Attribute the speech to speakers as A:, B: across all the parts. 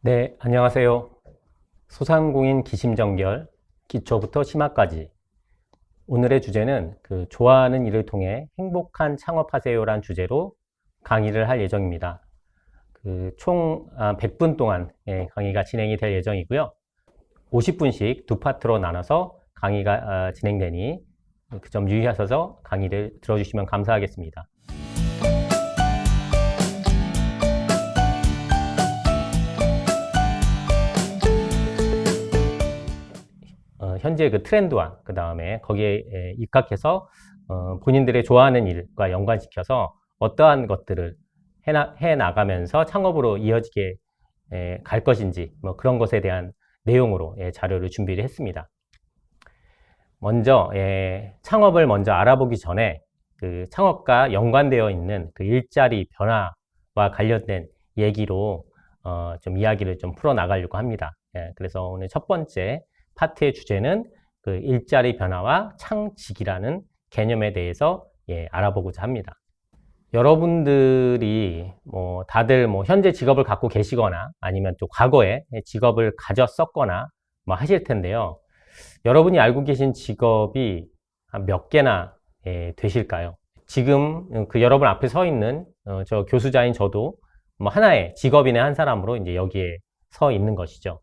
A: 네, 안녕하세요. 소상공인 기심정결, 기초부터 심화까지. 오늘의 주제는 좋아하는 일을 통해 행복한 창업하세요란 주제로 강의를 할 예정입니다. 총 100분 동안 강의가 진행이 될 예정이고요. 50분씩 두 파트로 나눠서 강의가 진행되니 그 점 유의하셔서 강의를 들어주시면 감사하겠습니다. 현재 트렌드와 그 다음에 거기에 입각해서 본인들의 좋아하는 일과 연관시켜서 어떠한 것들을 해 나가면서 창업으로 이어지게 갈 것인지 그런 것에 대한 내용으로 자료를 준비를 했습니다. 먼저 창업을 먼저 알아보기 전에 창업과 연관되어 있는 일자리 변화와 관련된 얘기로 좀 이야기를 좀 풀어 나가려고 합니다. 그래서 오늘 첫 번째 파트의 주제는 일자리 변화와 창직이라는 개념에 대해서 알아보고자 합니다. 여러분들이 다들 현재 직업을 갖고 계시거나 아니면 또 과거에 직업을 가졌었거나 하실 텐데요. 여러분이 알고 계신 직업이 몇 개나 되실까요? 지금 여러분 앞에 서 있는 저 교수자인 저도 하나의 직업인의 한 사람으로 이제 여기에 서 있는 것이죠.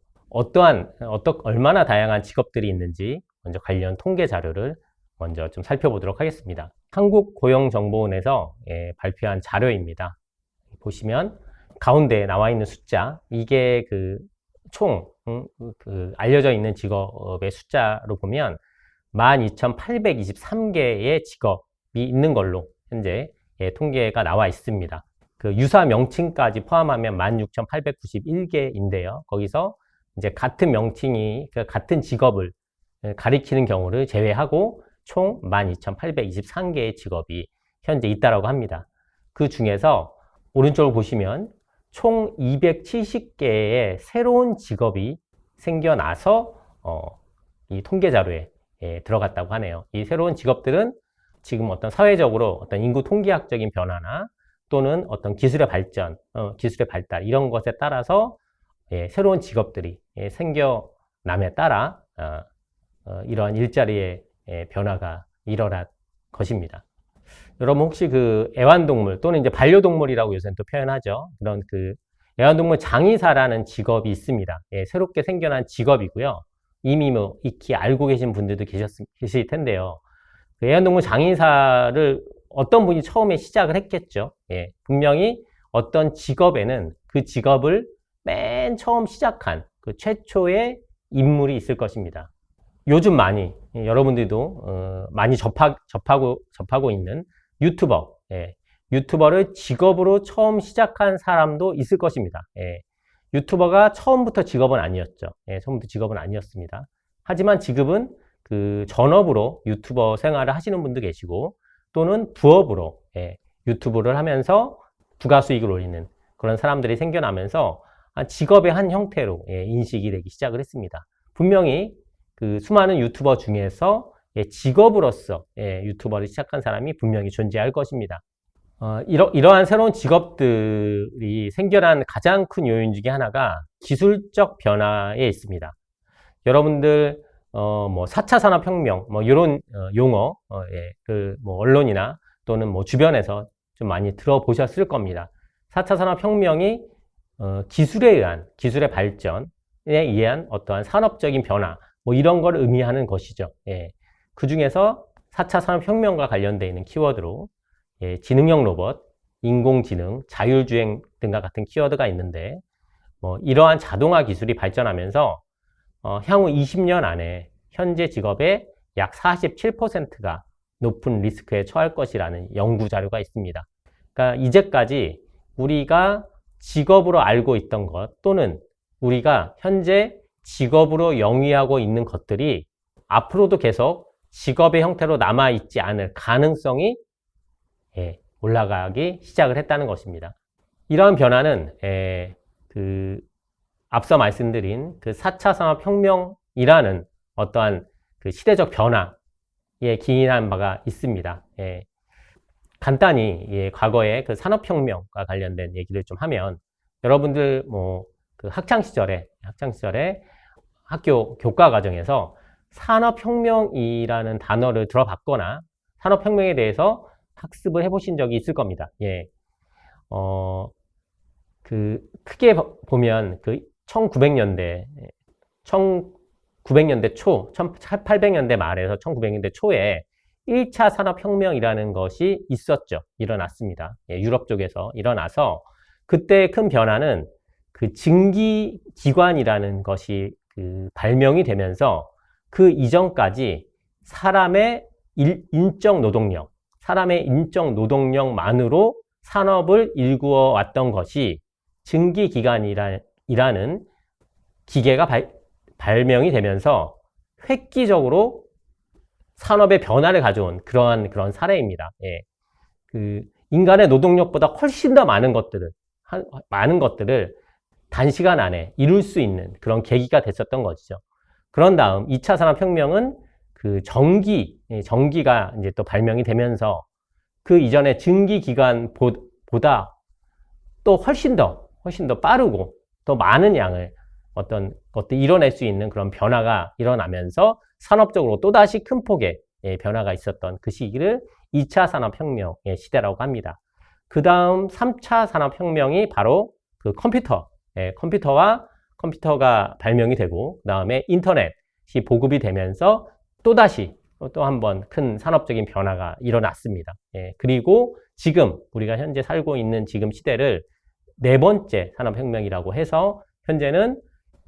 A: 얼마나 다양한 직업들이 있는지 먼저 관련 통계 자료를 먼저 좀 살펴보도록 하겠습니다. 한국고용정보원에서 발표한 자료입니다. 보시면 가운데 나와 있는 숫자, 이게 총 알려져 있는 직업의 숫자로 보면 12,823개의 직업이 있는 걸로 현재 통계가 나와 있습니다. 유사 명칭까지 포함하면 16,891개인데요. 거기서 이제 같은 명칭이 같은 직업을 가리키는 경우를 제외하고 총 12,823개의 직업이 현재 있다고 합니다. 그 중에서 오른쪽을 보시면 총 270개의 새로운 직업이 생겨나서 이 통계 자료에 들어갔다고 하네요. 이 새로운 직업들은 지금 어떤 사회적으로 어떤 인구 통계학적인 변화나 또는 어떤 기술의 발전, 기술의 발달 이런 것에 따라서 새로운 직업들이 생겨남에 따라 이러한 일자리의 변화가 일어날 것입니다. 여러분 혹시 애완동물 또는 이제 반려동물이라고 요새는 또 표현하죠. 그런 애완동물 장의사라는 직업이 있습니다. 새롭게 생겨난 직업이고요. 이미 익히 알고 계신 분들도 계실 텐데요. 애완동물 장의사를 어떤 분이 처음에 시작을 했겠죠. 분명히 어떤 직업에는 그 직업을 맨 처음 시작한 최초의 인물이 있을 것입니다. 요즘 많이 여러분들도 많이 접하고 있는 유튜버, 유튜버를 직업으로 처음 시작한 사람도 있을 것입니다. 유튜버가 처음부터 직업은 아니었죠. 처음부터 직업은 아니었습니다. 하지만 지금은 전업으로 유튜버 생활을 하시는 분도 계시고 또는 부업으로 유튜브를 하면서 부가 수익을 올리는 그런 사람들이 생겨나면서 직업의 한 형태로 인식이 되기 시작을 했습니다. 분명히 수많은 유튜버 중에서 직업으로서 유튜버를 시작한 사람이 분명히 존재할 것입니다. 이러한 새로운 직업들이 생겨난 가장 큰 요인 중에 하나가 기술적 변화에 있습니다. 여러분들 4차 산업혁명 이런 용어 언론이나 또는 주변에서 좀 많이 들어보셨을 겁니다. 4차 산업혁명이 기술에 의한 기술의 발전에 의한 어떠한 산업적인 변화 이런 걸 의미하는 것이죠. 그 중에서 4차 산업혁명과 관련되어 있는 키워드로 지능형 로봇, 인공지능, 자율주행 등과 같은 키워드가 있는데 이러한 자동화 기술이 발전하면서 향후 20년 안에 현재 직업의 약 47%가 높은 리스크에 처할 것이라는 연구 자료가 있습니다. 그러니까 이제까지 우리가 직업으로 알고 있던 것 또는 우리가 현재 직업으로 영위하고 있는 것들이 앞으로도 계속 직업의 형태로 남아있지 않을 가능성이 올라가기 시작을 했다는 것입니다. 이러한 변화는 앞서 말씀드린 4차 산업혁명이라는 어떠한 시대적 변화에 기인한 바가 있습니다. 간단히 과거의 산업혁명과 관련된 얘기를 좀 하면 여러분들 그 학창 시절에 학교 교과 과정에서 산업혁명이라는 단어를 들어봤거나 산업혁명에 대해서 학습을 해보신 적이 있을 겁니다. 예. 그 크게 보면 그 1900년대 초, 1800년대 말에서 1900년대 초에 1차 산업혁명이라는 것이 있었죠. 일어났습니다. 예, 유럽 쪽에서 일어나서 그때 큰 변화는 그 증기기관이라는 것이 그 발명이 되면서 그 이전까지 사람의 인적 노동력만으로 산업을 일구어 왔던 것이 증기기관이라는 기계가 발명이 되면서 획기적으로 산업의 변화를 가져온 그런 사례입니다. 예. 그 인간의 노동력보다 훨씬 더 많은 것들을 단시간 안에 이룰 수 있는 그런 계기가 됐었던 것이죠. 그런 다음 2차 산업혁명은 그 전기가 이제 또 발명이 되면서 그 이전에 증기기관보다 또 훨씬 더 빠르고 더 많은 양을 어떤 것들 이뤄낼 수 있는 그런 변화가 일어나면서 산업적으로 또다시 큰 폭의 변화가 있었던 그 시기를 2차 산업혁명의 시대라고 합니다. 그 다음 3차 산업혁명이 바로 그 컴퓨터가 발명이 되고 그 다음에 인터넷이 보급이 되면서 또다시 또 한 번 큰 산업적인 변화가 일어났습니다. 예, 그리고 지금 우리가 현재 살고 있는 지금 시대를 네 번째 산업혁명이라고 해서 현재는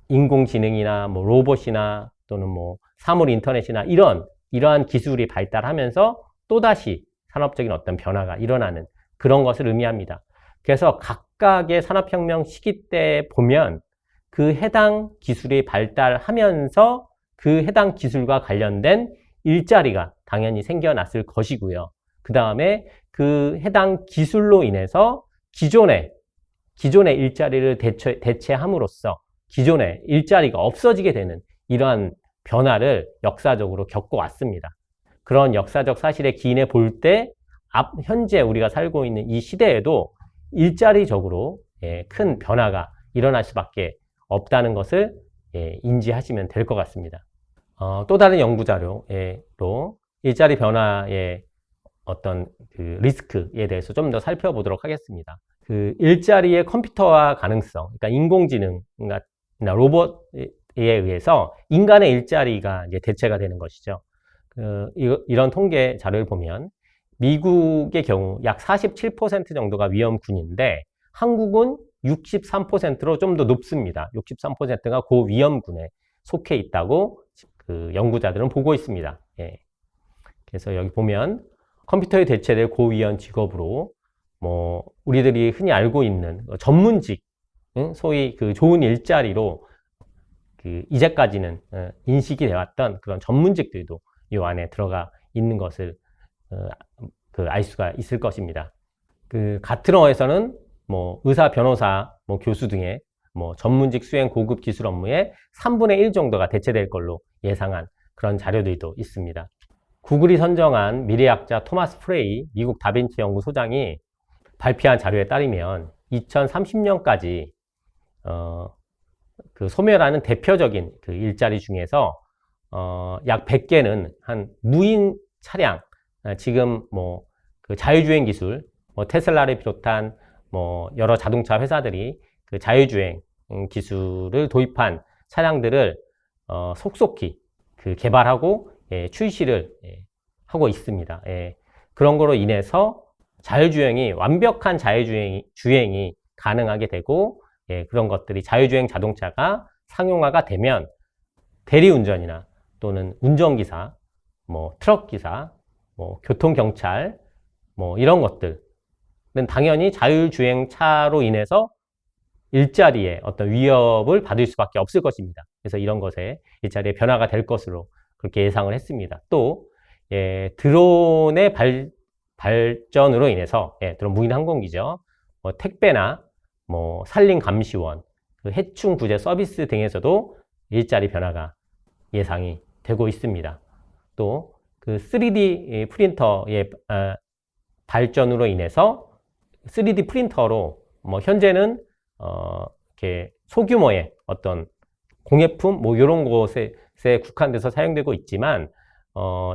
A: 인공지능이나 뭐 로봇이나 또는 뭐 사물 인터넷이나 이러한 기술이 발달하면서 또다시 산업적인 어떤 변화가 일어나는 그런 것을 의미합니다. 그래서 각각의 산업혁명 시기 때 보면 그 해당 기술이 발달하면서 그 해당 기술과 관련된 일자리가 당연히 생겨났을 것이고요. 그 다음에 그 해당 기술로 인해서 기존의 일자리를 대체함으로써 기존의 일자리가 없어지게 되는 이러한 변화를 역사적으로 겪어왔습니다. 그런 역사적 사실의 기인해 볼 때 현재 우리가 살고 있는 이 시대에도 일자리적으로 큰 변화가 일어날 수밖에 없다는 것을 인지하시면 될 것 같습니다. 또 다른 연구 자료로 일자리 변화의 어떤 그 리스크에 대해서 좀 더 살펴보도록 하겠습니다. 그 일자리의 컴퓨터화 가능성, 그러니까 인공지능이나 로봇에 의해서 인간의 일자리가 이제 대체가 되는 것이죠. 이런 통계 자료를 보면 미국의 경우 약 47% 정도가 위험군인데 한국은 63%로 좀 더 높습니다. 63%가 고위험군에 속해 있다고 그 연구자들은 보고 있습니다. 예. 그래서 여기 보면 컴퓨터에 대체될 고위험 직업으로 뭐 우리들이 흔히 알고 있는 전문직, 소위 그 좋은 일자리로 그 이제까지는 인식이 되었던 그런 전문직들도 이 안에 들어가 있는 것을 알 수가 있을 것입니다. 그 같은 어에서는 뭐 의사, 변호사, 뭐 교수 등의 뭐 전문직 수행 고급 기술 업무의 3분의 1 정도가 대체될 걸로 예상한 그런 자료들도 있습니다. 구글이 선정한 미래학자 토마스 프레이 미국 다빈치 연구소장이 발표한 자료에 따르면 2030년까지 그 소멸하는 대표적인 그 일자리 중에서 약 100개는 한 무인 차량, 지금 뭐 그 자율주행 기술, 뭐 테슬라를 비롯한 뭐 여러 자동차 회사들이 그 자율주행 기술을 도입한 차량들을 속속히 그 개발하고 출시를 하고 있습니다. 그런 거로 인해서 완벽한 자율주행이 가능하게 되고 그런 것들이 자율주행 자동차가 상용화가 되면 대리운전이나 또는 운전기사, 뭐 트럭기사, 뭐 교통경찰, 뭐 이런 것들은 당연히 자율주행차로 인해서 일자리에 어떤 위협을 받을 수밖에 없을 것입니다. 그래서 이런 것에 일자리에 변화가 될 것으로 그렇게 예상을 했습니다. 또 드론의 발전으로 인해서 드론 무인 항공기죠. 뭐 택배나 뭐 산림 감시원, 그 해충 구제 서비스 등에서도 일자리 변화가 예상이 되고 있습니다. 또 그 3D 프린터의 발전으로 인해서 3D 프린터로 뭐 현재는 이렇게 소규모의 어떤 공예품 뭐 이런 곳에 국한돼서 사용되고 있지만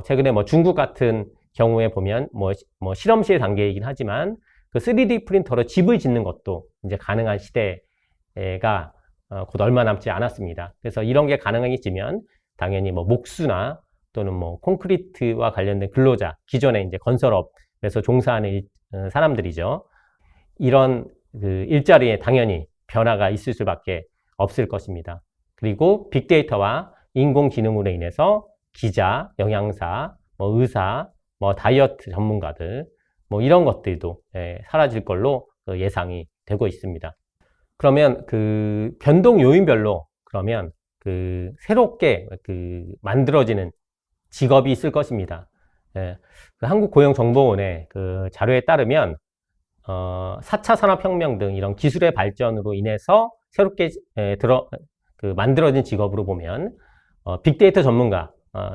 A: 최근에 뭐 중국 같은 경우에 보면 뭐 실험실 단계이긴 하지만 그 3D 프린터로 집을 짓는 것도 이제 가능한 시대가 곧 얼마 남지 않았습니다. 그래서 이런 게 가능해지면 당연히 뭐 목수나 또는 뭐 콘크리트와 관련된 근로자, 기존에 이제 건설업에서 종사하는 사람들이죠. 이런 그 일자리에 당연히 변화가 있을 수밖에 없을 것입니다. 그리고 빅데이터와 인공지능으로 인해서 기자, 영양사, 뭐 의사, 뭐 다이어트 전문가들 뭐 이런 것들도 사라질 걸로 예상이 되고 있습니다. 그러면 그 변동 요인별로 그러면 그 새롭게 그 만들어지는 직업이 있을 것입니다. 그 한국고용정보원의 그 자료에 따르면 4차 산업혁명 등 이런 기술의 발전으로 인해서 새롭게 만들어진 직업으로 보면 빅데이터 전문가,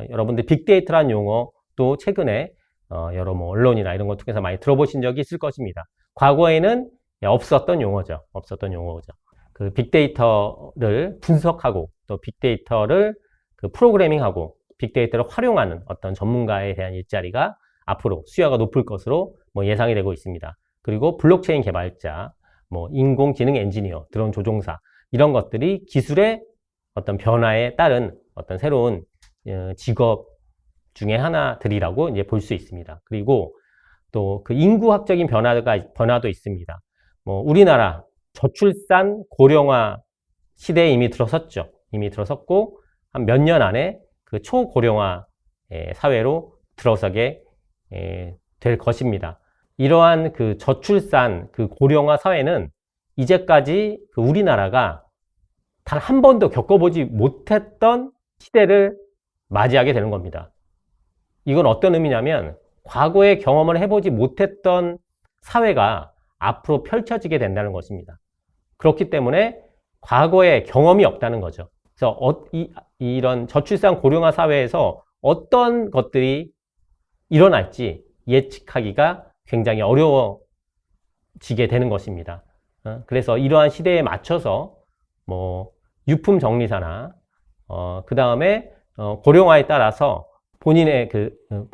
A: 여러분들 빅데이터란 용어도 최근에 여러 뭐 언론이나 이런 것 통해서 많이 들어보신 적이 있을 것입니다. 과거에는 없었던 용어죠. 그 빅데이터를 분석하고 또 빅데이터를 그 프로그래밍하고 빅데이터를 활용하는 어떤 전문가에 대한 일자리가 앞으로 수요가 높을 것으로 뭐 예상이 되고 있습니다. 그리고 블록체인 개발자, 뭐 인공지능 엔지니어, 드론 조종사 이런 것들이 기술의 어떤 변화에 따른 어떤 새로운 직업 중에 하나들이라고 이제 볼 수 있습니다. 그리고 또 그 인구학적인 변화도 있습니다. 뭐 우리나라 저출산 고령화 시대에 이미 들어섰죠. 이미 들어섰고 한 몇 년 안에 그 초고령화 사회로 들어서게 될 것입니다. 이러한 그 저출산 그 고령화 사회는 이제까지 그 우리나라가 단 한 번도 겪어보지 못했던 시대를 맞이하게 되는 겁니다. 이건 어떤 의미냐면 과거에 경험을 해보지 못했던 사회가 앞으로 펼쳐지게 된다는 것입니다. 그렇기 때문에 과거에 경험이 없다는 거죠. 그래서 이런 저출산 고령화 사회에서 어떤 것들이 일어날지 예측하기가 굉장히 어려워지게 되는 것입니다. 그래서 이러한 시대에 맞춰서 뭐 유품 정리사나 그 다음에 고령화에 따라서 본인의 그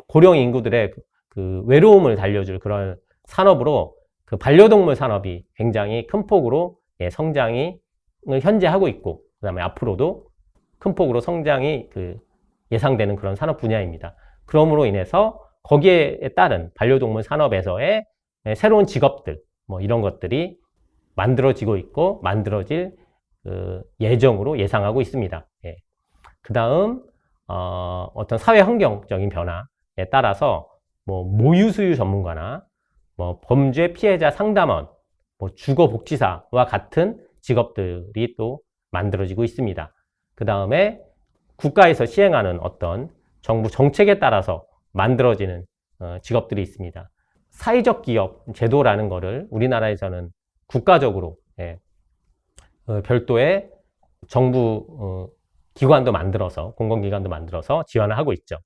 A: 고령 인구들의 그 외로움을 달려줄 그런 산업으로 그 반려동물 산업이 굉장히 큰 폭으로 성장이 현재 하고 있고 그 다음에 앞으로도 큰 폭으로 성장이 그 예상되는 그런 산업 분야입니다. 그러므로 인해서 거기에 따른 반려동물 산업에서의 새로운 직업들 뭐 이런 것들이 만들어지고 있고 만들어질 예정으로 예상하고 있습니다. 그 다음 어떤 사회 환경적인 변화에 따라서 뭐 모유수유 전문가나 뭐 범죄 피해자 상담원, 뭐 주거복지사와 같은 직업들이 또 만들어지고 있습니다. 그 다음에 국가에서 시행하는 어떤 정부 정책에 따라서 만들어지는 직업들이 있습니다. 사회적 기업 제도라는 거를 우리나라에서는 국가적으로 별도의 정부 기관도 만들어서 공공기관도 만들어서 지원을 하고 있죠.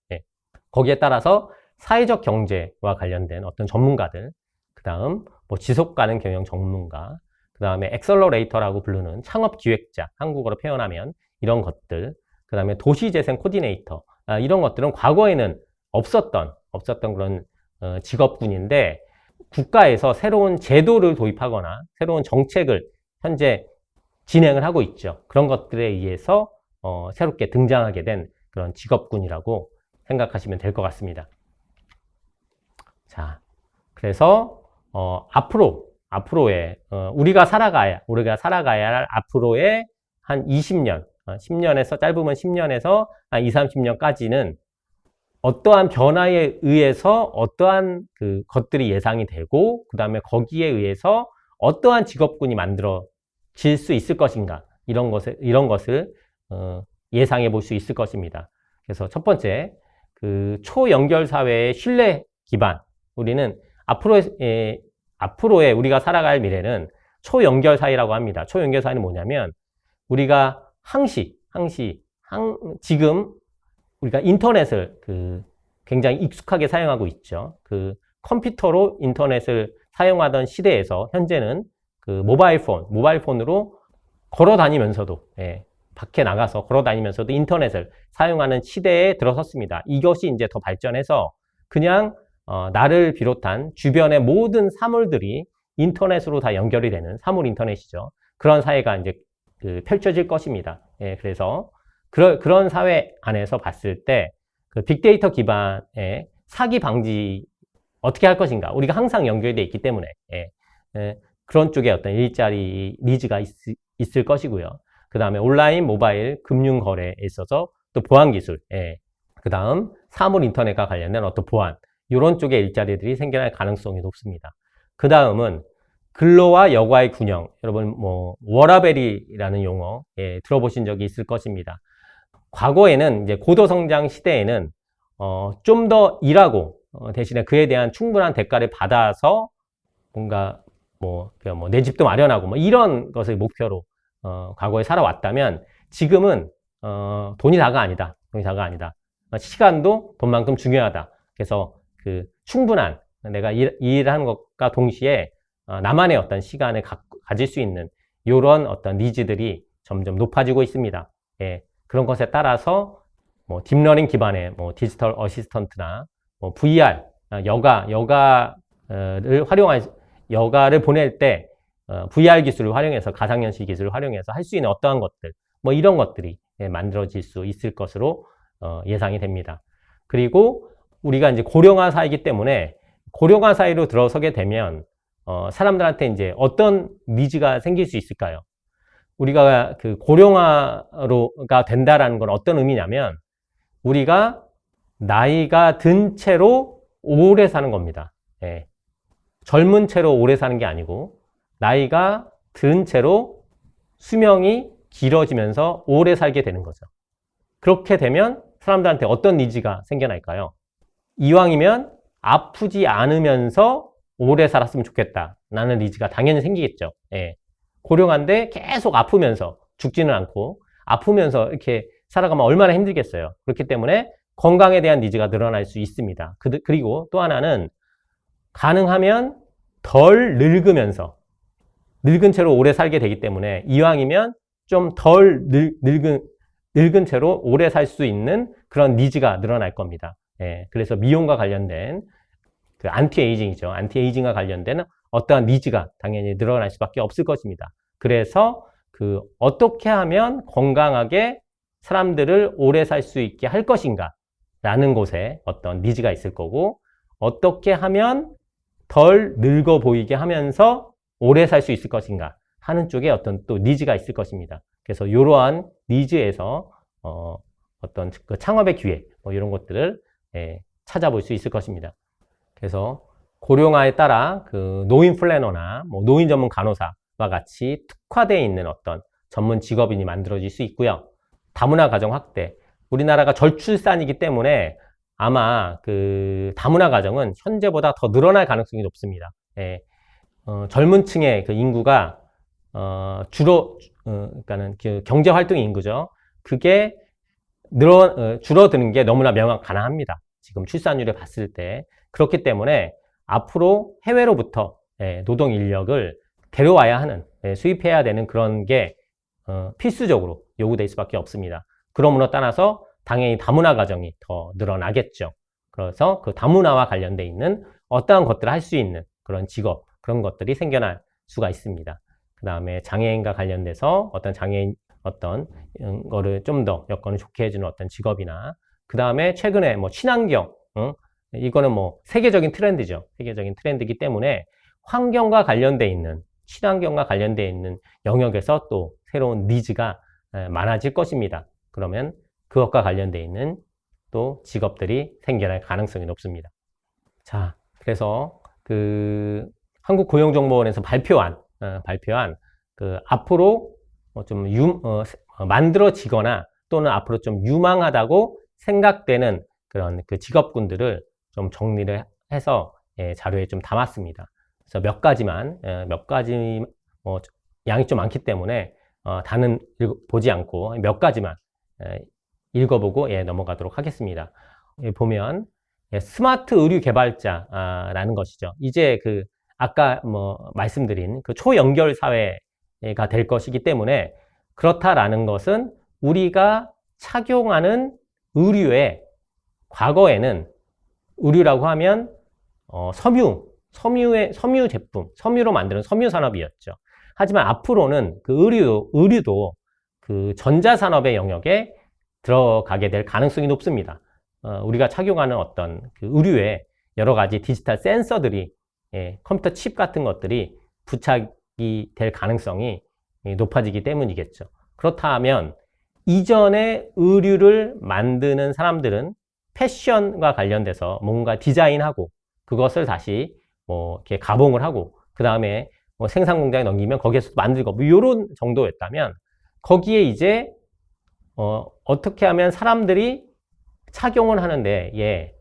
A: 거기에 따라서 사회적 경제와 관련된 어떤 전문가들, 그 다음 뭐 지속가능 경영 전문가, 그 다음에 엑셀러레이터라고 부르는 창업 기획자, 한국어로 표현하면 이런 것들, 그 다음에 도시재생 코디네이터, 이런 것들은 과거에는 없었던 그런 직업군인데 국가에서 새로운 제도를 도입하거나 새로운 정책을 현재 진행을 하고 있죠. 그런 것들에 의해서 새롭게 등장하게 된 그런 직업군이라고 생각하시면 될 것 같습니다. 자, 그래서 앞으로의 우리가 살아가야 할 앞으로의 한 20년, 10년에서 짧으면 10년에서 한 20, 30년까지는 어떠한 변화에 의해서 어떠한 그 것들이 예상이 되고 그 다음에 거기에 의해서 어떠한 직업군이 만들어질 수 있을 것인가 이런 것을 예상해 볼 수 있을 것입니다. 그래서 첫 번째 그 초연결 사회의 신뢰 기반 우리는 앞으로의 우리가 살아갈 미래는 초연결 사회라고 합니다. 초연결 사회는 뭐냐면 우리가 지금 우리가 인터넷을 굉장히 익숙하게 사용하고 있죠. 그 컴퓨터로 인터넷을 사용하던 시대에서 현재는 그 모바일폰으로 걸어 다니면서도, 밖에 나가서 걸어 다니면서도 인터넷을 사용하는 시대에 들어섰습니다. 이것이 이제 더 발전해서 그냥 나를 비롯한 주변의 모든 사물들이 인터넷으로 다 연결이 되는 사물 인터넷이죠. 그런 사회가 이제 펼쳐질 것입니다. 그래서 그런 사회 안에서 봤을 때 그 빅데이터 기반의 사기 방지 어떻게 할 것인가? 우리가 항상 연결되어 있기 때문에 그런 쪽에 어떤 일자리 니즈가 있을 것이고요. 그 다음에 온라인, 모바일, 금융 거래에 있어서 또 보안 기술, 그 다음 사물 인터넷과 관련된 어떤 보안, 이런 쪽의 일자리들이 생겨날 가능성이 높습니다. 그 다음은 근로와 여가의 균형. 여러분 뭐 워라밸이라는 용어 들어보신 적이 있을 것입니다. 과거에는 이제 고도성장 시대에는 좀 더 일하고 대신에 그에 대한 충분한 대가를 받아서 뭔가 내 집도 마련하고 뭐 이런 것을 목표로 과거에 살아왔다면 지금은 돈이 다가 아니다. 돈이 다가 아니다. 시간도 돈만큼 중요하다. 그래서 그 충분한 내가 일하는 것과 동시에 나만의 어떤 시간을 가질 수 있는 이런 어떤 니즈들이 점점 높아지고 있습니다. 그런 것에 따라서 뭐 딥러닝 기반의 뭐 디지털 어시스턴트나 뭐 VR, 여가를 보낼 때 VR 기술을 활용해서 가상현실 기술을 활용해서 할 수 있는 어떠한 것들, 뭐 이런 것들이 만들어질 수 있을 것으로 예상이 됩니다. 그리고 우리가 이제 고령화 사회이기 때문에 고령화 사회로 들어서게 되면 사람들한테 이제 어떤 니즈가 생길 수 있을까요? 우리가 그 고령화가 된다라는 건 어떤 의미냐면 우리가 나이가 든 채로 오래 사는 겁니다. 젊은 채로 오래 사는 게 아니고 나이가 든 채로 수명이 길어지면서 오래 살게 되는 거죠. 그렇게 되면 사람들한테 어떤 니즈가 생겨날까요? 이왕이면 아프지 않으면서 오래 살았으면 좋겠다라는 니즈가 당연히 생기겠죠. 고령한데 계속 아프면서 죽지는 않고 아프면서 이렇게 살아가면 얼마나 힘들겠어요. 그렇기 때문에 건강에 대한 니즈가 늘어날 수 있습니다. 그리고 또 하나는 가능하면 덜 늙으면서 늙은 채로 오래 살게 되기 때문에 이왕이면 좀 덜 늙은 채로 오래 살 수 있는 그런 니즈가 늘어날 겁니다. 그래서 미용과 관련된 그 안티에이징이죠. 안티에이징과 관련된 어떠한 니즈가 당연히 늘어날 수밖에 없을 것입니다. 그래서 그 어떻게 하면 건강하게 사람들을 오래 살 수 있게 할 것인가 라는 곳에 어떤 니즈가 있을 거고 어떻게 하면 덜 늙어 보이게 하면서 오래 살 수 있을 것인가 하는 쪽에 어떤 또 니즈가 있을 것입니다. 그래서 이러한 니즈에서 어떤 그 창업의 기회 뭐 이런 것들을 찾아볼 수 있을 것입니다. 그래서 고령화에 따라 그 노인 플래너나 뭐 노인 전문 간호사와 같이 특화되어 있는 어떤 전문 직업인이 만들어질 수 있고요. 다문화 가정 확대. 우리나라가 저출산이기 때문에 아마 그 다문화 가정은 현재보다 더 늘어날 가능성이 높습니다. 젊은 층의 그 인구가 주로 그러니까는 그 경제 활동 인구죠. 그게 줄어드는 게 너무나 가능합니다. 지금 출산율을 봤을 때. 그렇기 때문에 앞으로 해외로부터 노동 인력을 데려와야 하는, 수입해야 되는 그런 게 필수적으로 요구될 수밖에 없습니다. 그러므로 따라서 당연히 다문화 가정이 더 늘어나겠죠. 그래서 그 다문화와 관련돼 있는 어떠한 것들을 할 수 있는 그런 직업, 그런 것들이 생겨날 수가 있습니다. 그 다음에 장애인과 관련돼서 어떤 장애인 거를 좀 더 여건을 좋게 해주는 어떤 직업이나 그 다음에 최근에 뭐 친환경, 이거는 뭐 세계적인 트렌드죠. 세계적인 트렌드이기 때문에 환경과 관련돼 있는 친환경과 관련돼 있는 영역에서 또 새로운 니즈가 많아질 것입니다. 그러면 그것과 관련돼 있는 또 직업들이 생겨날 가능성이 높습니다. 자, 그래서 그 한국고용정보원에서 발표한 그 앞으로 좀 만들어지거나 또는 앞으로 좀 유망하다고 생각되는 그런 그 직업군들을 좀 정리를 해서 자료에 좀 담았습니다. 그래서 몇 가지 양이 좀 많기 때문에 다는 보지 않고 몇 가지만 읽어보고 넘어가도록 하겠습니다. 보면 스마트 의류 개발자라는 것이죠. 이제 그 아까 말씀드린 그 초연결 사회 될 것이기 때문에 그렇다라는 것은 우리가 착용하는 의류에 과거에는 의류라고 하면 섬유 제품, 섬유로 만드는 섬유 산업이었죠. 하지만 앞으로는 그 의류도 그 전자산업의 영역에 들어가게 될 가능성이 높습니다. 우리가 착용하는 어떤 그 의류에 여러 가지 디지털 센서들이, 컴퓨터 칩 같은 것들이 부착이 될 가능성이 높아지기 때문이겠죠. 그렇다면 이전에 의류를 만드는 사람들은 패션과 관련돼서 뭔가 디자인하고 그것을 다시 이렇게 가봉을 하고 그 다음에 생산 공장에 넘기면 거기에서 만들고 이런 정도였다면 거기에 이제 어떻게 하면 사람들이 착용을 하는데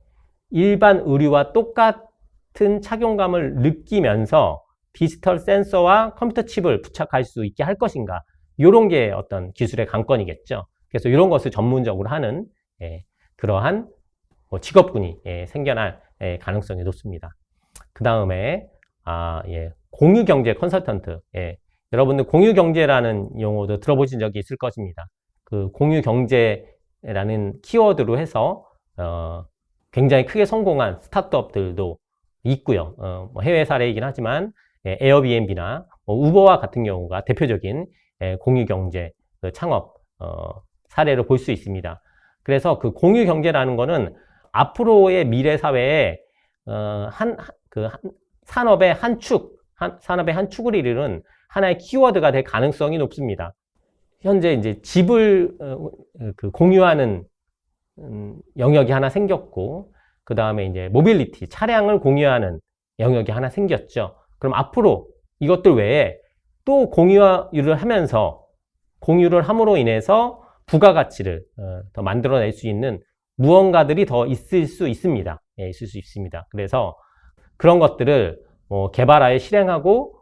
A: 일반 의류와 똑같은 착용감을 느끼면서 디지털 센서와 컴퓨터 칩을 부착할 수 있게 할 것인가, 이런 게 어떤 기술의 관건이겠죠. 그래서 이런 것을 전문적으로 하는 그러한 직업군이 생겨날 가능성이 높습니다. 그 다음에 공유경제 컨설턴트. 여러분들 공유경제라는 용어도 들어보신 적이 있을 것입니다. 그 공유경제라는 키워드로 해서 굉장히 크게 성공한 스타트업들도 있고요. 해외 사례이긴 하지만 에어비앤비나 우버와 같은 경우가 대표적인 공유경제 창업 사례를 볼 수 있습니다. 그래서 그 공유경제라는 거는 앞으로의 미래 사회에 산업의 한 축을 이루는 하나의 키워드가 될 가능성이 높습니다. 현재 이제 집을 공유하는 영역이 하나 생겼고, 그 다음에 이제 모빌리티, 차량을 공유하는 영역이 하나 생겼죠. 그럼 앞으로 이것들 외에 또 공유를 하면서 공유를 함으로 인해서 부가가치를 더 만들어낼 수 있는 무언가들이 더 있을 수 있습니다. 있을 수 있습니다. 그래서 그런 것들을 개발하여 실행하고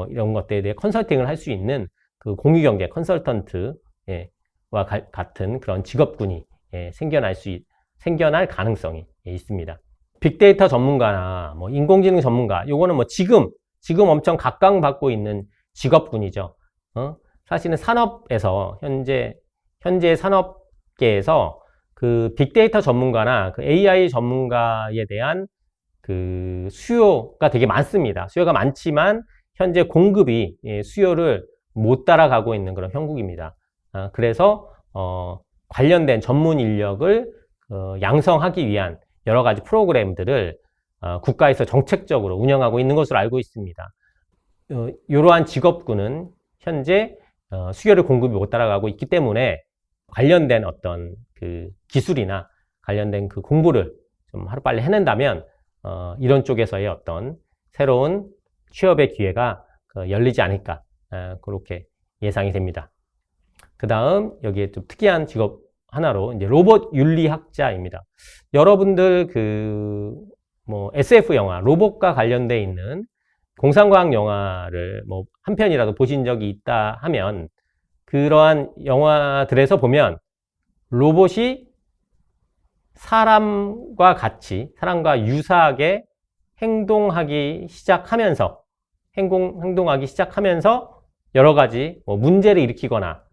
A: 이런 것들에 대해 컨설팅을 할 수 있는 그 공유경제 컨설턴트와 같은 그런 직업군이 생겨날 가능성이 있습니다. 빅데이터 전문가나 인공지능 전문가, 요거는 지금 엄청 각광받고 있는 직업군이죠. 사실은 산업에서 현재 산업계에서 그 빅데이터 전문가나 그 AI 전문가에 대한 그 수요가 되게 많습니다. 수요가 많지만 현재 공급이 수요를 못 따라가고 있는 그런 형국입니다. 그래서 관련된 전문 인력을 양성하기 위한 여러 가지 프로그램들을 국가에서 정책적으로 운영하고 있는 것으로 알고 있습니다. 이러한 직업군은 현재 수요를 공급이 못 따라가고 있기 때문에 관련된 어떤 그 기술이나 관련된 그 공부를 좀 하루빨리 해낸다면 이런 쪽에서의 어떤 새로운 취업의 기회가 열리지 않을까, 그렇게 예상이 됩니다. 그 다음 여기에 좀 특이한 직업 하나로 이제 로봇 윤리학자입니다. 여러분들 SF 영화 로봇과 관련되어 있는 공상과학 영화를 한 편이라도 보신 적이 있다 하면 그러한 영화들에서 보면 로봇이 사람과 유사하게 행동하기 시작하면서 여러 가지 문제를 일으키거나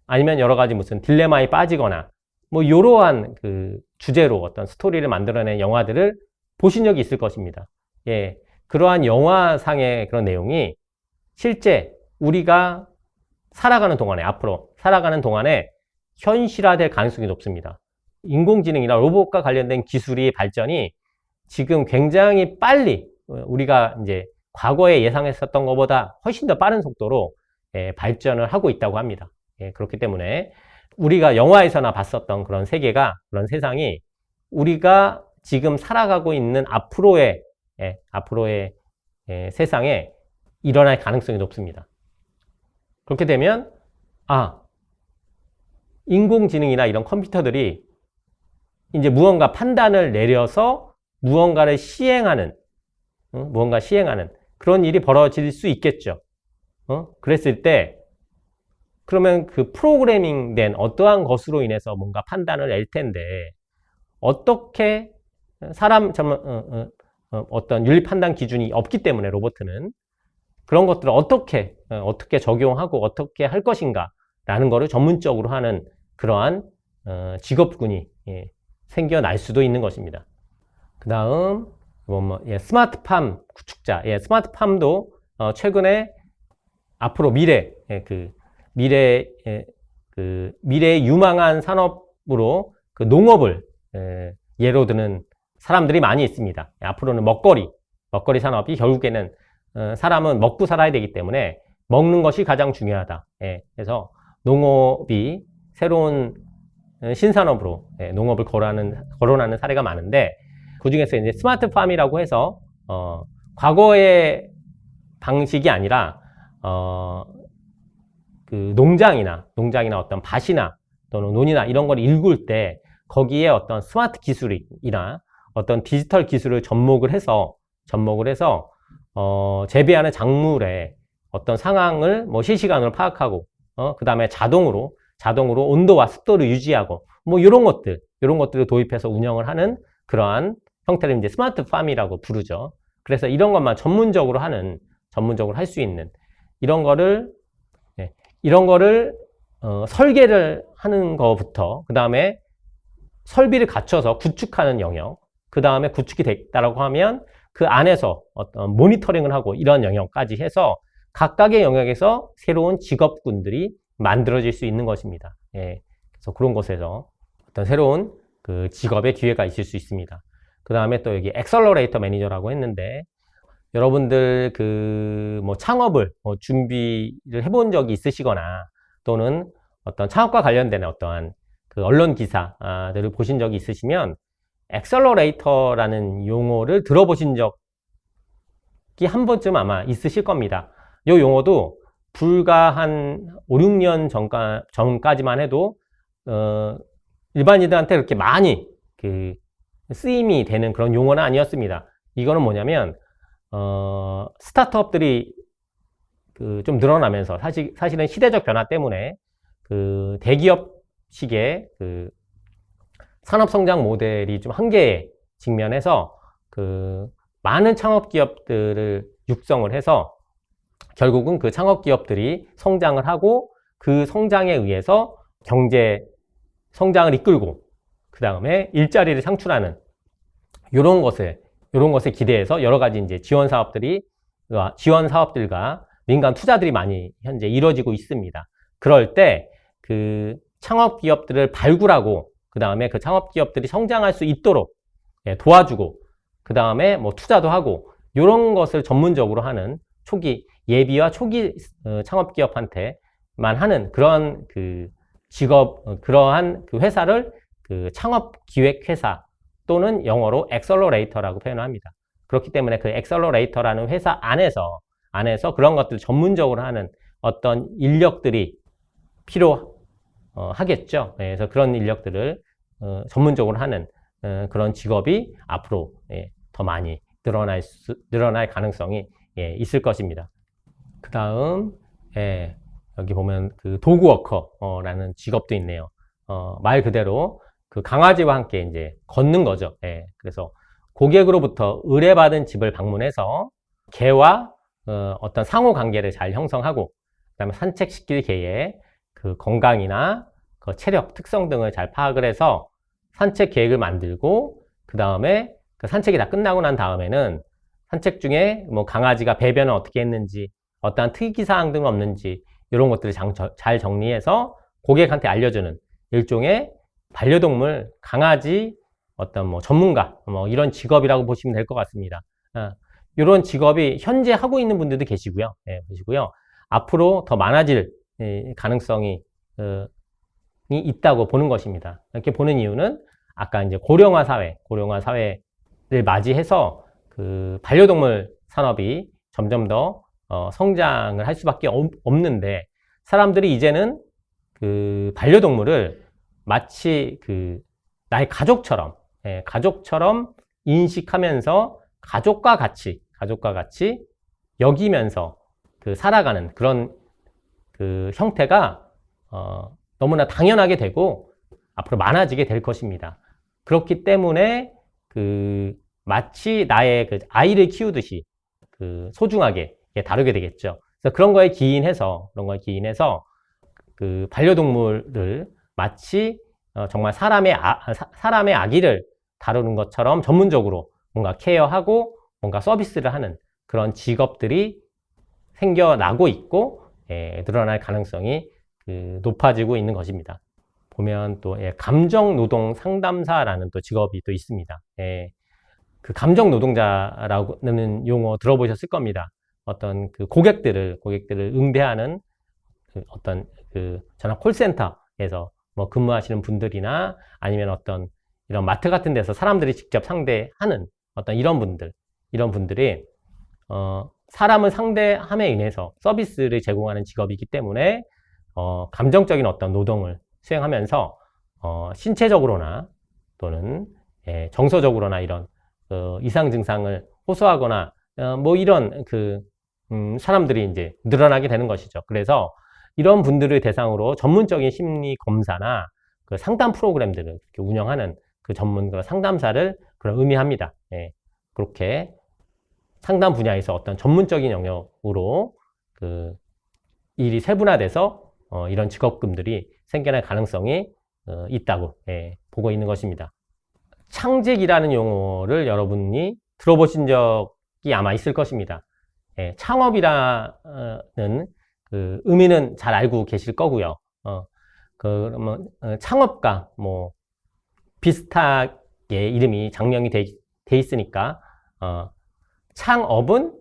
A: 아니면 여러 가지 무슨 딜레마에 빠지거나 이러한 그 주제로 어떤 스토리를 만들어낸 영화들을 보신 적이 있을 것입니다. 그러한 영화상의 그런 내용이 실제 우리가 앞으로 살아가는 동안에 현실화될 가능성이 높습니다. 인공지능이나 로봇과 관련된 기술의 발전이 지금 굉장히 빨리 우리가 이제 과거에 예상했었던 것보다 훨씬 더 빠른 속도로 발전을 하고 있다고 합니다. 그렇기 때문에 우리가 영화에서나 봤었던 그런 세상이 우리가 지금 살아가고 있는 앞으로의 세상에 일어날 가능성이 높습니다. 그렇게 되면 인공지능이나 이런 컴퓨터들이 이제 무언가 판단을 내려서 무언가 시행하는 그런 일이 벌어질 수 있겠죠. 그랬을 때 그러면 그 프로그래밍된 어떠한 것으로 인해서 뭔가 판단을 낼 텐데 어떻게 어떤 윤리 판단 기준이 없기 때문에 로봇은 그런 것들을 어떻게 적용하고 어떻게 할 것인가라는 거를 전문적으로 하는 그러한 직업군이 생겨날 수도 있는 것입니다. 그 다음 스마트팜 구축자, 스마트팜도 최근에 앞으로 미래의 유망한 산업으로 그 농업을 예로 드는 사람들이 많이 있습니다. 앞으로는 먹거리 산업이 결국에는 사람은 먹고 살아야 되기 때문에 먹는 것이 가장 중요하다. 그래서 농업이 새로운 신산업으로 농업을 거론하는 사례가 많은데, 그 중에서 이제 스마트팜이라고 해서 과거의 방식이 아니라 그 농장이나 어떤 밭이나 또는 논이나 이런 걸 일굴 때 거기에 어떤 스마트 기술이나 어떤 디지털 기술을 접목을 해서 재배하는 작물의 어떤 상황을 실시간으로 파악하고 그 다음에 자동으로 온도와 습도를 유지하고 이런 것들을 도입해서 운영을 하는 그러한 형태를 이제 스마트팜이라고 부르죠. 그래서 이런 것만 전문적으로 할 수 있는 이런 거를 설계를 하는 것부터, 그 다음에 설비를 갖춰서 구축하는 영역, 그 다음에 구축이 됐다라고 하면 그 안에서 어떤 모니터링을 하고 이런 영역까지 해서 각각의 영역에서 새로운 직업군들이 만들어질 수 있는 것입니다. 그래서 그런 곳에서 어떤 새로운 그 직업의 기회가 있을 수 있습니다. 그 다음에 또 여기 엑셀러레이터 매니저라고 했는데, 여러분들 창업을 준비를 해본 적이 있으시거나 또는 어떤 창업과 관련된 어떠한 그 언론 기사들을 보신 적이 있으시면 엑셀러레이터라는 용어를 들어보신 적이 한 번쯤 아마 있으실 겁니다. 이 용어도 불과 한 5, 6년 전까지만 해도 일반인들한테 그렇게 많이 쓰임이 되는 그런 용어는 아니었습니다. 이거는 뭐냐면 스타트업들이 좀 늘어나면서 사실은 시대적 변화 때문에 그 대기업식의 그 산업 성장 모델이 좀 한계에 직면해서 그 많은 창업 기업들을 육성을 해서 결국은 그 창업 기업들이 성장을 하고 그 성장에 의해서 경제 성장을 이끌고 그 다음에 일자리를 창출하는 이런 것에 기대해서 여러 가지 이제 지원 사업들과 민간 투자들이 많이 현재 이루어지고 있습니다. 그럴 때 그 창업 기업들을 발굴하고 그 다음에 그 창업 기업들이 성장할 수 있도록 도와주고 그 다음에 투자도 하고 이런 것을 전문적으로 하는 예비와 초기 창업 기업한테만 하는 그런 그 그러한 그 회사를 그 창업 기획 회사 또는 영어로 엑셀러레이터라고 표현을 합니다. 그렇기 때문에 그 엑셀러레이터라는 회사 안에서 그런 것들을 전문적으로 하는 어떤 인력들이 필요하겠죠. 그래서 그런 인력들을 전문적으로 하는 그런 직업이 앞으로 더 많이 늘어날 가능성이 있을 것입니다. 그 다음 여기 보면 그 도그워커라는 직업도 있네요. 말 그대로 그 강아지와 함께 이제 걷는 거죠. 그래서 고객으로부터 의뢰받은 집을 방문해서 개와 어떤 상호 관계를 잘 형성하고 그다음에 산책시킬 개의 그 건강이나 그 체력 특성 등을 잘 파악을 해서 산책 계획을 만들고 그 다음에 그 산책이 다 끝나고 난 다음에는 산책 중에 강아지가 배변을 어떻게 했는지 어떠한 특이사항 등은 없는지 이런 것들을 잘 정리해서 고객한테 알려주는 일종의 반려동물 강아지 어떤 전문가 이런 직업이라고 보시면 될 것 같습니다. 이런 직업이 현재 하고 있는 분들도 계시고요. 앞으로 더 많아질 가능성이 있다고 보는 것입니다. 이렇게 보는 이유는 아까 이제 고령화 사회를 맞이해서 그 반려동물 산업이 점점 더 성장을 할 수밖에 없는데, 사람들이 이제는 그 반려동물을 마치 그 나의 가족처럼 인식하면서 가족과 같이 여기면서 그 살아가는 그런 그 형태가 너무나 당연하게 되고 앞으로 많아지게 될 것입니다. 그렇기 때문에 그 마치 나의 그 아이를 키우듯이 그 소중하게 다루게 되겠죠. 그래서 그런 거에 기인해서 그 반려동물을 마치 정말 사람의 아기를 다루는 것처럼 전문적으로 뭔가 케어하고 뭔가 서비스를 하는 그런 직업들이 생겨나고 있고 늘어날 가능성이 높아지고 있는 것입니다. 보면 또 감정노동 상담사라는 또 직업이 또 있습니다. 그 감정노동자라는 용어 들어보셨을 겁니다. 어떤 그 고객들을 응대하는 그 어떤 그 전화 콜센터에서 뭐 근무하시는 분들이나 아니면 어떤 이런 마트 같은 데서 사람들이 직접 상대하는 어떤 이런 분들이 사람을 상대함에 인해서 서비스를 제공하는 직업이기 때문에 감정적인 어떤 노동을 수행하면서 신체적으로나 또는 정서적으로나 이런 이상 증상을 호소하거나 뭐 이런 사람들이 이제 늘어나게 되는 것이죠. 그래서 이런 분들을 대상으로 전문적인 심리 검사나 그 상담 프로그램들을 운영하는 그 전문 상담사를 그런 의미합니다. 그렇게 상담 분야에서 어떤 전문적인 영역으로 그 일이 세분화돼서 이런 직업군들이 생겨날 가능성이 있다고 보고 있는 것입니다. 창직이라는 용어를 여러분이 들어보신 적이 아마 있을 것입니다. 창업이라는 그 의미는 잘 알고 계실 거고요. 그러면 창업과 뭐 비슷하게 이름이 장명이 돼 있으니까 창업은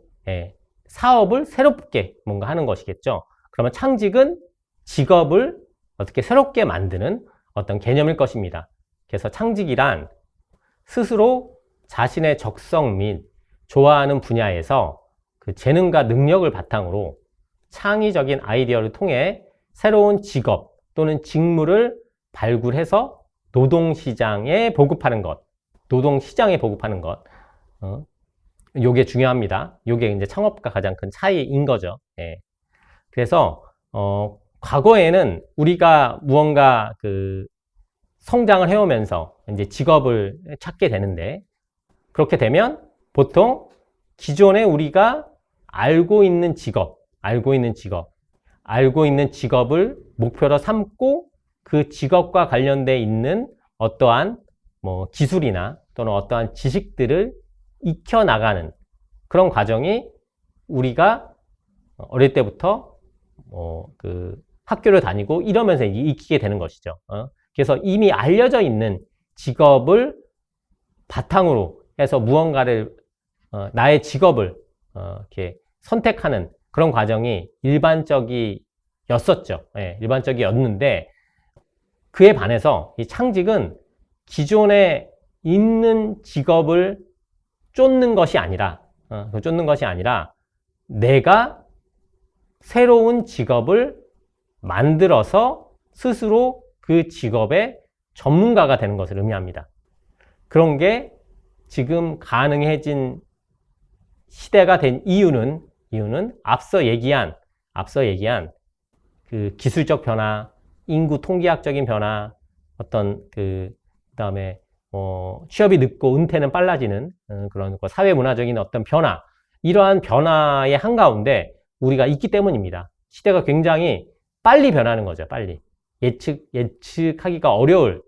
A: 사업을 새롭게 뭔가 하는 것이겠죠. 그러면 창직은 직업을 어떻게 새롭게 만드는 어떤 개념일 것입니다. 그래서 창직이란 스스로 자신의 적성 및 좋아하는 분야에서 그 재능과 능력을 바탕으로 창의적인 아이디어를 통해 새로운 직업 또는 직무를 발굴해서 노동시장에 보급하는 것. 요게 중요합니다. 요게 이제 창업과 가장 큰 차이인 거죠. 그래서, 과거에는 우리가 무언가 성장을 해오면서 이제 직업을 찾게 되는데, 그렇게 되면 보통 기존에 우리가 알고 있는 직업을 목표로 삼고 그 직업과 관련돼 있는 어떠한 뭐 기술이나 또는 어떠한 지식들을 익혀나가는 그런 과정이 우리가 어릴 때부터 학교를 다니고 이러면서 익히게 되는 것이죠. 그래서 이미 알려져 있는 직업을 바탕으로 해서 무언가를 나의 직업을 이렇게 선택하는 그런 과정이 일반적이었었죠. 일반적이었는데 그에 반해서 이 창직은 기존에 있는 직업을 쫓는 것이 아니라 내가 새로운 직업을 만들어서 스스로 그 직업의 전문가가 되는 것을 의미합니다. 그런 게 지금 가능해진 시대가 된 이유는 앞서 얘기한 그 기술적 변화, 인구 통계학적인 변화, 어떤 그다음에 취업이 늦고 은퇴는 빨라지는 그런 사회 문화적인 어떤 변화, 이러한 변화의 한가운데 우리가 있기 때문입니다. 시대가 굉장히 빨리 변하는 거죠. 빨리 예측하기가 어려울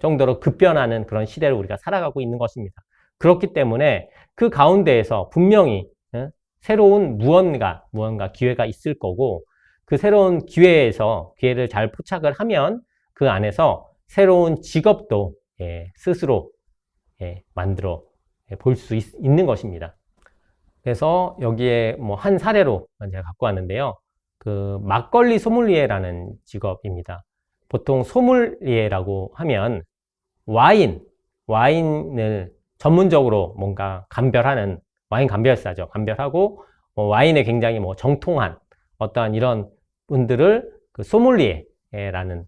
A: 정도로 급변하는 그런 시대를 우리가 살아가고 있는 것입니다. 그렇기 때문에 그 가운데에서 분명히 새로운 무언가 기회가 있을 거고, 그 새로운 기회를 잘 포착을 하면 그 안에서 새로운 직업도 스스로 만들어 볼 수 있는 것입니다. 그래서 여기에 뭐 한 사례로 제가 갖고 왔는데요. 그 막걸리 소믈리에라는 직업입니다. 보통 소믈리에라고 하면 와인을 전문적으로 뭔가 감별하는 와인 감별사죠. 감별하고 와인에 굉장히 정통한 어떠한 이런 분들을 그 소믈리에라고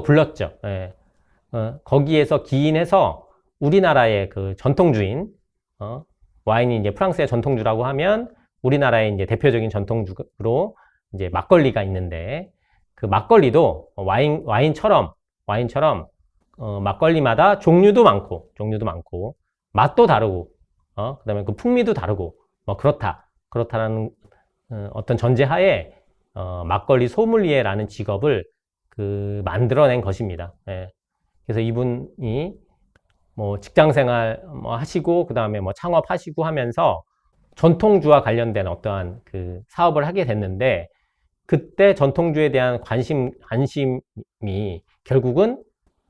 A: 불렀죠. 거기에서 기인해서 우리나라의 그 전통주인, 와인이 이제 프랑스의 전통주라고 하면 우리나라의 이제 대표적인 전통주로 이제 막걸리가 있는데, 그 막걸리도 와인처럼 막걸리마다 종류도 많고 맛도 다르고 그다음에 그 풍미도 다르고 그렇다. 그렇다는 어떤 전제하에 막걸리 소믈리에라는 직업을 만들어낸 것입니다. 예. 그래서 이분이 뭐 직장생활 뭐 하시고 그다음에 뭐 창업하시고 하면서 전통주와 관련된 어떠한 사업을 하게 됐는데, 그때 전통주에 대한 관심이 결국은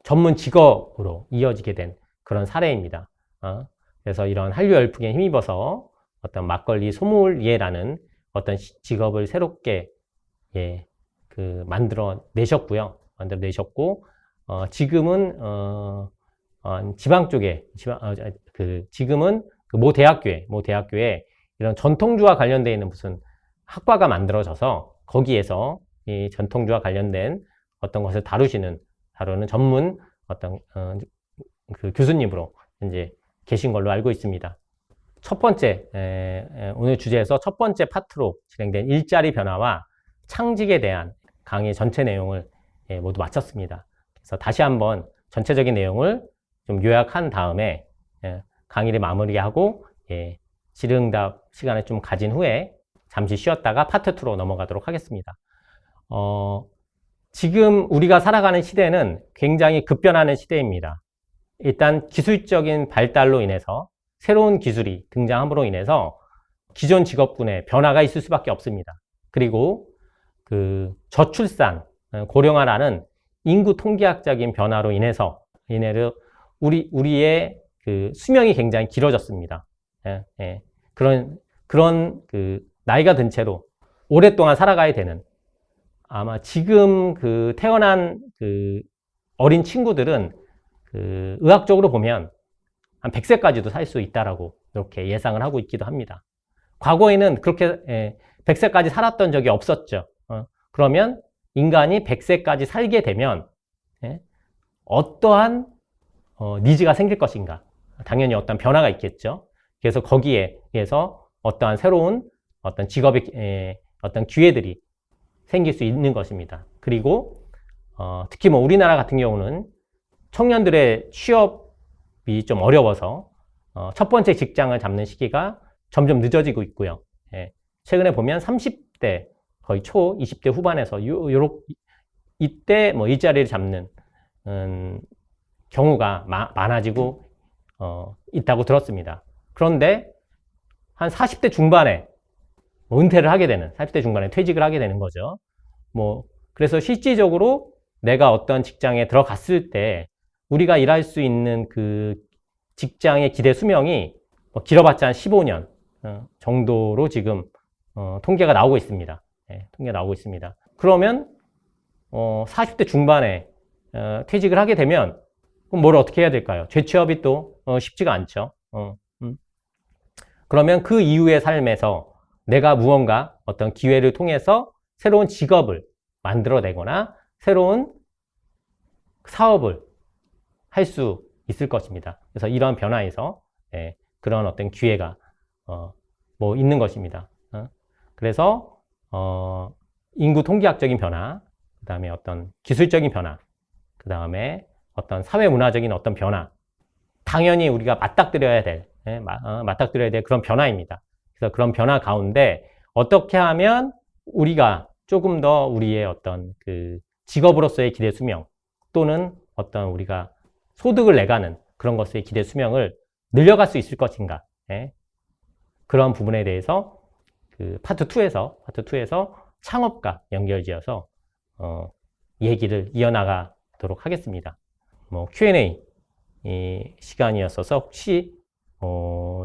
A: 전문 직업으로 이어지게 된 그런 사례입니다. 그래서 이런 한류 열풍에 힘입어서 어떤 막걸리 소믈리에라는 어떤 직업을 새롭게 만들어 내셨고요. 지금은 지방 쪽에 지금은 모 대학교에 이런 전통주와 관련되어 있는 무슨 학과가 만들어져서 거기에서 이 전통주와 관련된 어떤 것을 다루는 전문 어떤 교수님으로 이제 계신 걸로 알고 있습니다. 첫 번째, 오늘 주제에서 첫 번째 파트로 진행된 일자리 변화와 창직에 대한 강의 전체 내용을 모두 마쳤습니다. 그래서 다시 한번 전체적인 내용을 좀 요약한 다음에 강의를 마무리하고 질의응답 시간을 좀 가진 후에 잠시 쉬었다가 파트 2로 넘어가도록 하겠습니다. 지금 우리가 살아가는 시대는 굉장히 급변하는 시대입니다. 일단 기술적인 발달로 인해서 새로운 기술이 등장함으로 인해서 기존 직업군에 변화가 있을 수밖에 없습니다. 그리고 저출산, 고령화라는 인구 통계학적인 변화로 인해서 우리의 수명이 굉장히 길어졌습니다. 그런 나이가 든 채로 오랫동안 살아가야 되는, 아마 지금 태어난 어린 친구들은 의학적으로 보면 한 100세까지도 살 수 있다라고 이렇게 예상을 하고 있기도 합니다. 과거에는 그렇게 100세까지 살았던 적이 없었죠. 그러면 인간이 100세까지 살게 되면 어떠한 니즈가 생길 것인가? 당연히 어떤 변화가 있겠죠. 그래서 거기에서 어떠한 새로운 어떤 직업의 어떤 기회들이 생길 수 있는 것입니다. 그리고 특히 뭐 우리나라 같은 경우는 청년들의 취업이 좀 어려워서 첫 번째 직장을 잡는 시기가 점점 늦어지고 있고요. 최근에 보면 30대 거의 초 20대 후반에서 이때 뭐 일자리를 잡는 경우가 많아지고 있다고 들었습니다. 그런데 한 40대 중반에 은퇴를 하게 되는, 40대 중반에 퇴직을 하게 되는 거죠. 그래서 실질적으로 내가 어떤 직장에 들어갔을 때 우리가 일할 수 있는 직장의 기대 수명이 길어봤자 한 15년 정도로 지금 통계가 나오고 있습니다. 통계가 나오고 있습니다. 그러면 40대 중반에 퇴직을 하게 되면 그럼 뭘 어떻게 해야 될까요? 재취업이 또 쉽지가 않죠. 그러면 그 이후의 삶에서 내가 무언가 어떤 기회를 통해서 새로운 직업을 만들어내거나 새로운 사업을 할 수 있을 것입니다. 그래서 이런 변화에서 그런 어떤 기회가 있는 것입니다. 그래서 인구 통계학적인 변화, 그 다음에 어떤 기술적인 변화, 그 다음에 어떤 사회문화적인 어떤 변화, 당연히 우리가 맞닥뜨려야 될 그런 변화입니다. 그래서 그런 변화 가운데 어떻게 하면 우리가 조금 더 우리의 어떤 직업으로서의 기대 수명 또는 어떤 우리가 소득을 내가는 그런 것의 기대 수명을 늘려갈 수 있을 것인가, 그런 부분에 대해서 파트 2에서 창업과 연결지어서 얘기를 이어나가도록 하겠습니다. Q&A 시간이었어서 혹시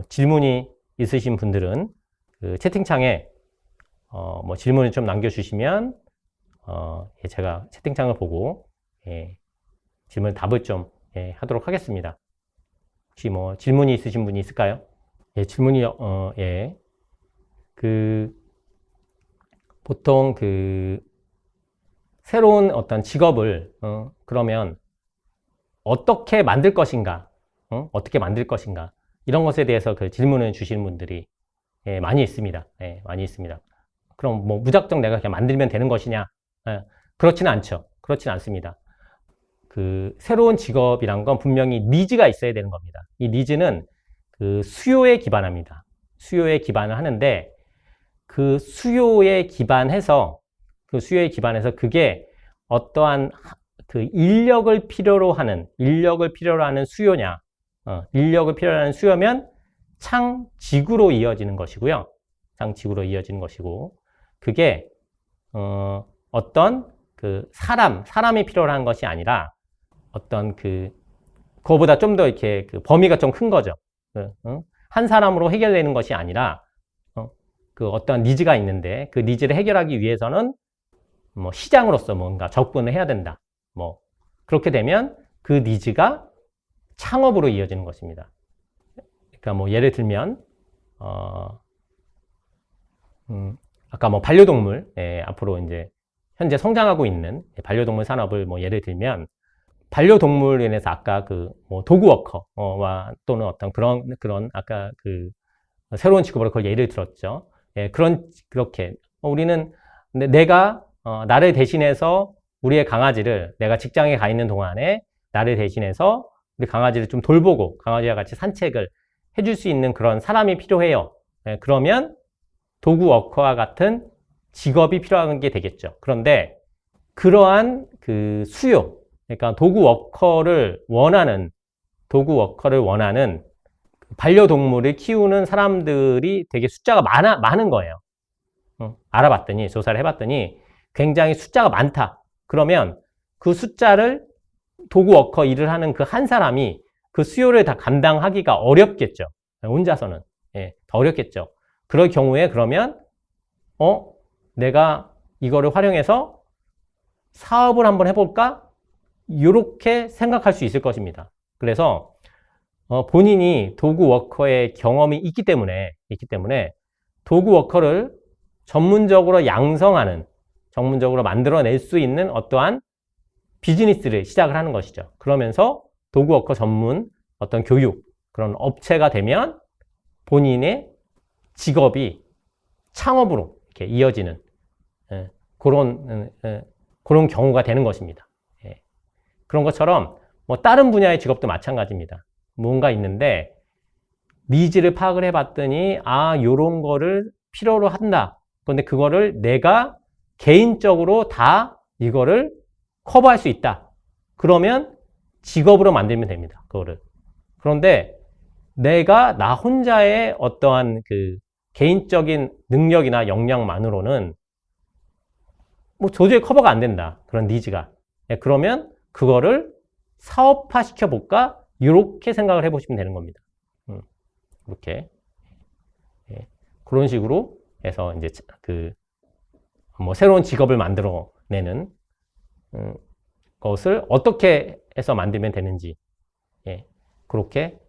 A: 질문이 있으신 분들은 채팅창에 질문을 좀 남겨주시면 제가 채팅창을 보고 질문 답을 좀 하도록 하겠습니다. 혹시 질문이 있으신 분이 있을까요? 질문이요. 보통 새로운 어떤 직업을 그러면 어떻게 만들 것인가, 이런 것에 대해서 질문을 주시는 분들이 많이 있습니다. 많이 있습니다. 그럼 무작정 내가 그냥 만들면 되는 것이냐? 그렇지는 않죠. 그렇지는 않습니다. 새로운 직업이란 건 분명히 니즈가 있어야 되는 겁니다. 이 니즈는 수요에 기반합니다. 수요에 기반을 하는데 그 수요에 기반해서 그게 어떠한 그 인력을 필요로 하는 수요냐, 인력을 필요로 하는 수요면 창직으로 이어지는 것이고요. 창직으로 이어지는 것이고, 그게 어떤 그 사람이 필요로 하는 것이 아니라 어떤 그거보다 좀 더 이렇게 그 범위가 좀 큰 거죠. 한 사람으로 해결되는 것이 아니라 그 어떤 니즈가 있는데 그 니즈를 해결하기 위해서는 뭐 시장으로서 뭔가 접근을 해야 된다. 뭐 그렇게 되면 그 니즈가 창업으로 이어지는 것입니다. 그러니까 뭐 예를 들면 아까 뭐 반려동물, 앞으로 이제 현재 성장하고 있는 반려동물 산업을 뭐 예를 들면 반려동물에 인해서 아까 그 뭐 도그워커와 또는 어떤 그런 아까 그 새로운 직업으로 그걸 예를 들었죠. 그렇게 우리는 내가 나를 대신해서 우리의 강아지를 내가 직장에 가 있는 동안에 나를 대신해서 우리 강아지를 좀 돌보고 강아지와 같이 산책을 해줄 수 있는 그런 사람이 필요해요. 그러면 도그워커와 같은 직업이 필요한 게 되겠죠. 그런데 그러한 그 수요, 그러니까 도그워커를 원하는 반려동물을 키우는 사람들이 되게 숫자가 많은 거예요. 알아봤더니, 조사를 해봤더니 굉장히 숫자가 많다. 그러면 그 숫자를 도그워커 일을 하는 그 한 사람이 그 수요를 다 감당하기가 어렵겠죠. 혼자서는. 더 어렵겠죠. 그럴 경우에 그러면, 내가 이거를 활용해서 사업을 한번 해볼까? 이렇게 생각할 수 있을 것입니다. 그래서, 본인이 도그워커의 경험이 있기 때문에 도그워커를 전문적으로 전문적으로 만들어낼 수 있는 어떠한 비즈니스를 시작을 하는 것이죠. 그러면서 도그워커 전문 어떤 교육, 그런 업체가 되면 본인의 직업이 창업으로 이렇게 이어지는 그런 경우가 되는 것입니다. 그런 것처럼 뭐 다른 분야의 직업도 마찬가지입니다. 뭔가 있는데 니즈를 파악을 해봤더니 요런 거를 필요로 한다. 그런데 그거를 내가 개인적으로 다 이거를 커버할 수 있다. 그러면 직업으로 만들면 됩니다. 그거를. 그런데 내가 나 혼자의 어떠한 그 개인적인 능력이나 역량만으로는 뭐 도저히 커버가 안 된다. 그런 니즈가. 그러면 그거를 사업화 시켜볼까? 이렇게 생각을 해보시면 되는 겁니다. 이렇게. 그런 식으로 해서 이제 뭐 새로운 직업을 만들어내는 것을 어떻게 해서 만들면 되는지, 그렇게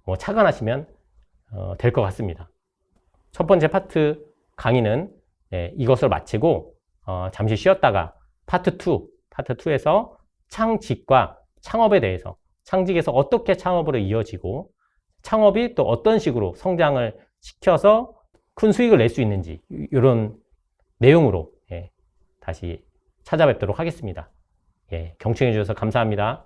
A: 뭐 착안하시면 될 것 같습니다. 첫 번째 파트 강의는 이것을 마치고 잠시 쉬었다가 파트 2에서 창직과 창업에 대해서, 창직에서 어떻게 창업으로 이어지고 창업이 또 어떤 식으로 성장을 시켜서 큰 수익을 낼 수 있는지, 이런 내용으로 다시 찾아뵙도록 하겠습니다. 경청해 주셔서 감사합니다.